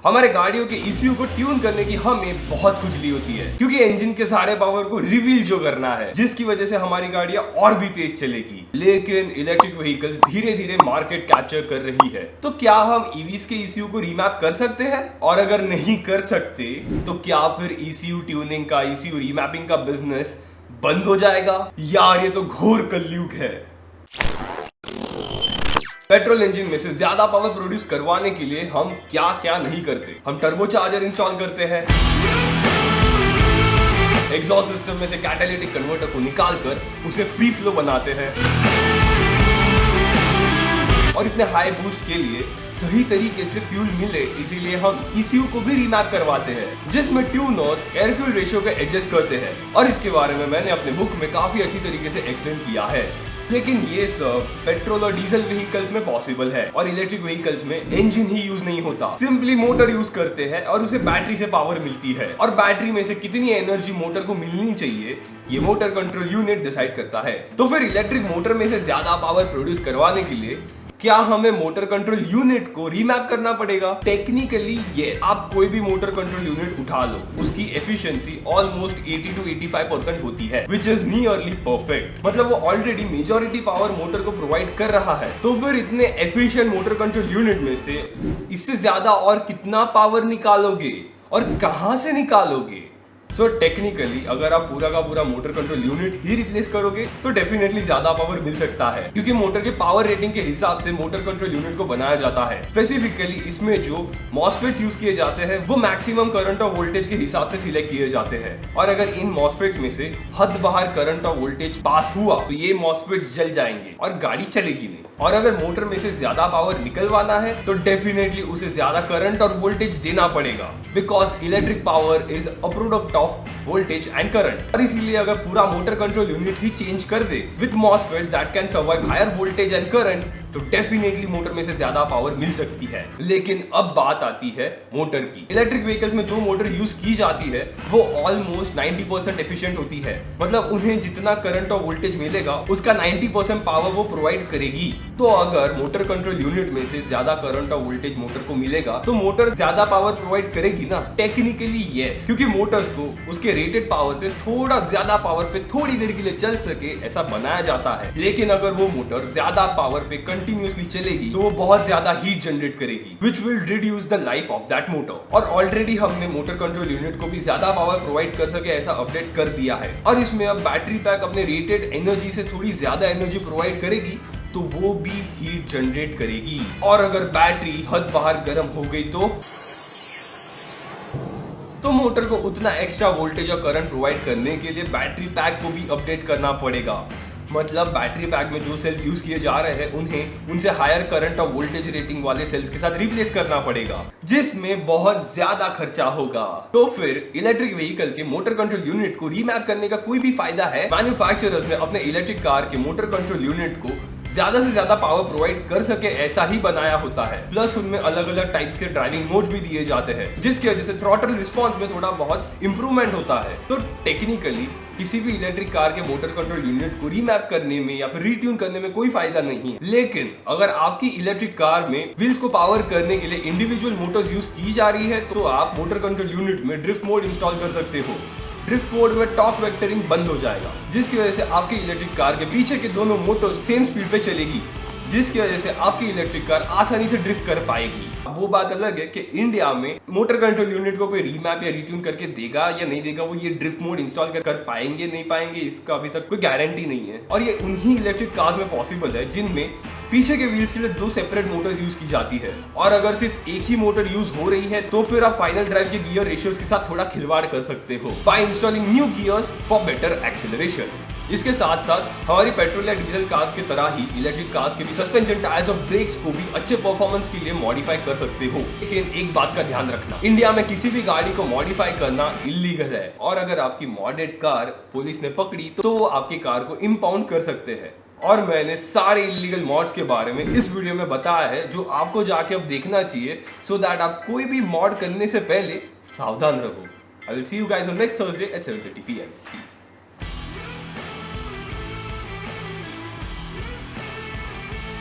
हमारे गाड़ियों के ईसीयू को ट्यून करने की हमें बहुत खुजली होती है क्योंकि इंजन के सारे पावर को रिवील जो करना है, जिसकी वजह से हमारी गाड़ियां और भी तेज चलेगी। लेकिन इलेक्ट्रिक व्हीकल्स धीरे धीरे मार्केट कैप्चर कर रही है, तो क्या हम ईवीज के ईसीयू को रीमैप कर सकते हैं? और अगर नहीं कर सकते तो क्या फिर ईसीयू ट्यूनिंग का, ईसीयू रीमैपिंग का बिजनेस बंद हो जाएगा? यार ये तो घोर कलयुग है। पेट्रोल इंजन में से ज्यादा पावर प्रोड्यूस करवाने के लिए हम क्या क्या नहीं करते। हम टर्बोचार्जर इंस्टॉल करते हैं, एग्जॉस्ट सिस्टम में से कैटालिटिक कन्वर्टर को निकालकर उसे फ्री फ्लो बनाते हैं, और इतने हाई बूस्ट के लिए सही तरीके से फ्यूल मिले इसीलिए हम ईसीयू को भी रीमैप करवाते हैं, जिसमें ट्यून और एयर फ्यूल रेशियो को एडजस्ट करते हैं। और इसके बारे में मैंने अपने बुक में काफी अच्छी तरीके से एक्सप्लेन किया है। लेकिन ये सब पेट्रोल और डीजल व्हीकल्स में पॉसिबल है, और इलेक्ट्रिक व्हीकल्स में इंजन ही यूज नहीं होता, सिंपली मोटर यूज करते हैं और उसे बैटरी से पावर मिलती है। और बैटरी में से कितनी एनर्जी मोटर को मिलनी चाहिए ये मोटर कंट्रोल यूनिट डिसाइड करता है। तो फिर इलेक्ट्रिक मोटर में से ज्यादा पावर प्रोड्यूस करवाने के लिए क्या हमें मोटर कंट्रोल यूनिट को रीमैप करना पड़ेगा? टेक्निकली यस, आप कोई भी मोटर कंट्रोल यूनिट उठा लो, उसकी एफिशिएंसी ऑलमोस्ट 80 to 85% होती है, विच इज नियरली परफेक्ट। मतलब वो ऑलरेडी मेजॉरिटी पावर मोटर को प्रोवाइड कर रहा है। तो फिर इतने एफिशिएंट मोटर कंट्रोल यूनिट में से इससे ज्यादा और कितना पावर निकालोगे और कहां से निकालोगे? सो टेक्निकली अगर आप पूरा का पूरा मोटर कंट्रोल यूनिट ही रिप्लेस करोगे तो डेफिनेटली ज्यादा पावर मिल सकता है, क्योंकि मोटर के पावर रेटिंग के हिसाब से मोटर कंट्रोल यूनिट को बनाया जाता है। स्पेसिफिकली इसमें जो मॉसफेट्स यूज किए जाते हैं वो मैक्सिमम करंट और वोल्टेज के हिसाब से सिलेक्ट किए जाते हैं, और अगर इन मॉसफेट्स में से हद बाहर करंट और वोल्टेज पास हुआ तो ये मॉसफेट जल जाएंगे और गाड़ी चलेगी नहीं। और अगर मोटर में से ज्यादा पावर निकलवाना है तो डेफिनेटली उसे ज्यादा करंट और वोल्टेज देना पड़ेगा, because electric power is a product of voltage and current. और इसीलिए अगर पूरा मोटर कंट्रोल यूनिट ही चेंज कर दे with MOSFETs that can survive higher voltage and current तो डेफिनेटली मोटर में से ज्यादा पावर मिल सकती है। लेकिन अब बात आती है मोटर की। इलेक्ट्रिक व्हीकल्स में जो मोटर यूज की जाती है वो ऑलमोस्ट 90% एफिशिएंट होती है, मतलब उन्हें जितना करंट और वोल्टेज मिलेगा उसका 90% पावर वो प्रोवाइड करेगी। तो अगर मोटर कंट्रोल यूनिट में से ज्यादा करंट और वोल्टेज मोटर को मिलेगा तो मोटर ज्यादा पावर प्रोवाइड करेगी ना? टेक्निकली यस, क्योंकि मोटर्स को उसके रेटेड पावर से थोड़ा ज्यादा पावर पे थोड़ी देर के लिए चल सके ऐसा बनाया जाता है। लेकिन अगर वो मोटर ज्यादा पावर पे कंटिन्यूअसली चलेगी तो वो बहुत ज्यादा हीट जनरेट करेगी, which will reduce the life of that motor। और ऑलरेडी हमने मोटर कंट्रोल यूनिट को भी ज्यादा पावर प्रोवाइड कर सके ऐसा अपडेट कर दिया है, और इसमें अब बैटरी पैक अपने रेटेड एनर्जी से थोड़ी ज्यादा एनर्जी प्रोवाइड करेगी तो वो भी हीट जनरेट करेगी। और अगर बैटरी हद बाहर गर्म हो गई तो मोटर को उतना एक्स्ट्रा वोल्टेज और करंट प्रोवाइड करने के लिए बैटरी पैक को भी अपडेट करना पड़ेगा। मतलब बैटरी पैक में जो सेल्स यूज किए जा रहे हैं उन्हें उनसे हायर करंट और वोल्टेज रेटिंग वाले सेल्स के साथ रिप्लेस करना पड़ेगा, जिसमें बहुत ज्यादा खर्चा होगा। तो फिर इलेक्ट्रिक व्हीकल के मोटर कंट्रोल यूनिट को रीमैप करने का कोई भी फायदा है? मैन्युफैक्चरर्स ने अपने इलेक्ट्रिक कार के मोटर कंट्रोल यूनिट को ज्यादा से ज्यादा पावर प्रोवाइड कर सके ऐसा ही बनाया होता है, प्लस उनमें अलग अलग टाइप के ड्राइविंग मोड्स भी दिए जाते हैं, जिसकी वजह से थ्रॉटल रिस्पांस में थोड़ा बहुत इंप्रूवमेंट होता है। तो टेक्निकली किसी भी इलेक्ट्रिक कार के मोटर कंट्रोल यूनिट को रीमैप करने में या फिर रीट्यून करने में कोई फायदा नहीं है। लेकिन अगर आपकी इलेक्ट्रिक कार में व्हील्स को पावर करने के लिए इंडिविजुअल मोटर्स यूज की जा रही है तो आप मोटर कंट्रोल यूनिट में ड्रिफ्ट मोड इंस्टॉल कर सकते हो। ड्रिफ्ट मोड में टॉर्क वेक्टरिंग बंद हो जाएगा, जिसकी वजह से आपकी इलेक्ट्रिक कार के पीछे के दोनों मोटर्स सेम स्पीड पे चलेगी, जिसकी वजह से आपकी इलेक्ट्रिक कार आसानी से ड्रिफ्ट कर पाएगी। वो बात अलग है कि इंडिया में मोटर कंट्रोल यूनिट को कोई रीमैप या रीट्यून करके देगा या नहीं देगा, वो ये ड्रिफ्ट मोड इंस्टॉल कर पाएंगे नहीं पाएंगे इसका अभी तक कोई गारंटी नहीं है। और ये उन्हीं इलेक्ट्रिक कार्स में पॉसिबल है जिनमें पीछे के व्हील्स के लिए दो सेपरेट मोटर्स यूज की जाती है, और अगर सिर्फ एक ही मोटर यूज हो रही है तो फिर आप फाइनल ड्राइव के गियर रेशियोज के साथ थोड़ा खिलवाड़ कर सकते हो by installing new gears for better acceleration. इसके साथ साथ हमारी पेट्रोल या डीजल कार्स की तरह ही इलेक्ट्रिक कार्स के भी सस्पेंशन, टायर्स और ब्रेक्स को भी अच्छे परफॉर्मेंस के लिए मॉडिफाई कर सकते हो। लेकिन एक बात का ध्यान रखना, इंडिया में किसी भी गाड़ी को मॉडिफाई करना इलीगल है, और अगर आपकी मॉडेड कार पुलिस ने पकड़ी तो वो आपकी कार को इंपाउंड कर सकते हैं। और मैंने सारे इलीगल मॉड्स के बारे में इस वीडियो में बताया है जो आपको जाके अब देखना चाहिए, सो दैट आप कोई भी मॉड करने से पहले सावधान रहो। I will see you guys on next Thursday at 7:30 PM.